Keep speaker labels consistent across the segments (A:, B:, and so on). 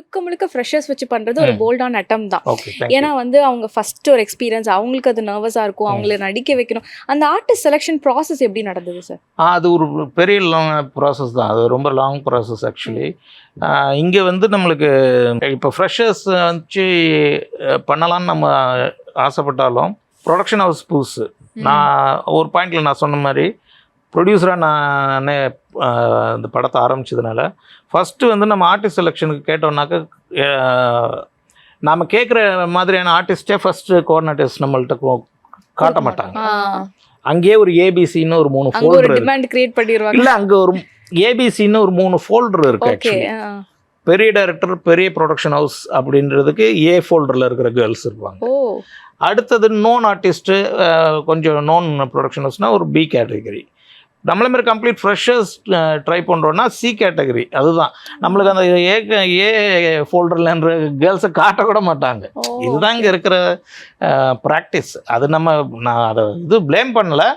A: முழுக்க முழுக்க ஃப்ரெஷர்ஸ் வச்சு பண்றது ஒரு போல்டான அட்டம் தான்.
B: ஓகே தேங்க்
A: ஏன்னா வந்து அவங்க ஃபர்ஸ்ட் ஒரு எக்ஸ்பீரியன்ஸ், அவங்களுக்கு அது நர்வஸா இருக்கும், அவங்கள நடிக்க வைக்கணும். அந்த ஆர்டிஸ்ட் செலெக்ஷன் ப்ராசஸ் எப்படி நடந்தது சார்?
B: அது ஒரு பெரிய லாங் ப்ராசஸ் தான், அது ரொம்ப லாங் ப்ராசஸ் ஆக்சுவலி. இங்கே வந்து நம்மளுக்கு இப்போ ஃப்ரெஷர்ஸ் வச்சு பண்ணலான்னு நம்ம ஆசைப்பட்டாலும் ப்ரொடக்ஷன் ஹவுஸ் புதுசு. நான் ஒரு பாயிண்டில் நான் சொன்ன மாதிரி ப்ரொடியூசராக நானே இந்த படத்தை ஆரம்பித்ததுனால ஃபஸ்ட்டு வந்து நம்ம ஆர்டிஸ்ட் செலெக்ஷனுக்கு கேட்டோம்னாக்க நாம் கேட்குற மாதிரியான ஆர்டிஸ்டே ஃபஸ்ட்டு கோஆர்டினேட்டர்ஸ் நம்மள்ட்ட காட்ட மாட்டாங்க. அங்கேயே ஒரு ஏபிசின்னு ஒரு 3 ஃபோல்டர்
A: டிமாண்ட் கிரியேட் பண்ணிடுவாங்க.
B: இல்லை, அங்கே ஒரு ஏபிசின்னு ஒரு 3 ஃபோல்டர் இருக்குது ஆக்சுவலி. பெரிய டைரக்டர், பெரிய ப்ரொடக்ஷன் ஹவுஸ் அப்படின்றதுக்கு ஏ ஃபோல்டரில் இருக்கிற கேர்ள்ஸ் இருப்பாங்க. அடுத்தது நோன் ஆர்டிஸ்ட்டு, கொஞ்சம் நோன் ப்ரொடக்ஷன் ஹவுஸ்னால் ஒரு பி கேட்டகரி. நம்மள மாதிரி கம்ப்ளீட் ஃப்ரெஷர்ஸ் ட்ரை பண்ணுறோன்னா சி கேட்டகரி. அதுதான் நம்மளுக்கு அந்த ஏ ஃபோல்டர்லன்ற கேர்ள்ஸை காட்டக்கூட மாட்டாங்க. இதுதான் இங்கே இருக்கிற ப்ராக்டிஸ். அது நான் அதை ப்ளேம் பண்ணலை,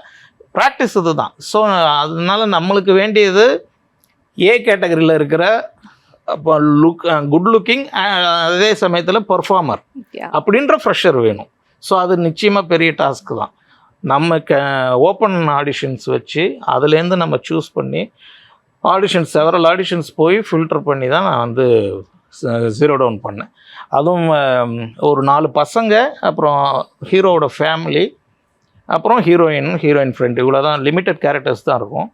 B: ப்ராக்டிஸ் இது தான். ஸோ அதனால நம்மளுக்கு வேண்டியது ஏ கேட்டகரியில் இருக்கிற அப்போ குட் லுக்கிங், அதே சமயத்தில் பெர்ஃபார்மர் அப்படின்ற ஃப்ரெஷர் வேணும். ஸோ அது நிச்சயமாக பெரிய டாஸ்க்கு தான். நம்ம ஓப்பன் ஆடிஷன்ஸ் வச்சு அதுலேருந்து நம்ம சூஸ் பண்ணி செவரல் ஆடிஷன்ஸ் போய் ஃபில்டர் பண்ணி தான் நான் வந்து ஜீரோ டவுன் பண்ணேன். அதுவும் ஒரு 4 பசங்க, அப்புறம் ஹீரோவோட ஃபேமிலி, அப்புறம் ஹீரோயின் ஃப்ரெண்ட், இவ்வளோ தான். லிமிட்டட் கேரக்டர்ஸ் தான் இருக்கும்.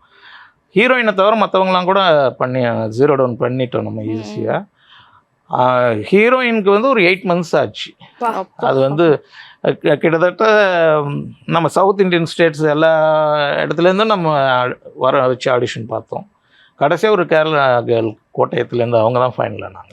B: ஹீரோயினை தவிர மற்றவங்களாம் கூட பண்ணி ஜீரோ டவுன் பண்ணிட்டோம் நம்ம ஈஸியாக. ஹீரோயினுக்கு வந்து ஒரு 8 months ஆச்சு. அது வந்து கிட்டத்தட்ட நம்ம சவுத் இண்டியன் ஸ்டேட்ஸ் எல்லா இடத்துலேருந்தும் நம்ம வர வச்சு ஆடிஷன் பார்த்தோம். கடைசியாக ஒரு கேரளா கேர்ள் கோட்டயத்துலேருந்து, அவங்க தான் ஃபைனல் ஆனாங்க.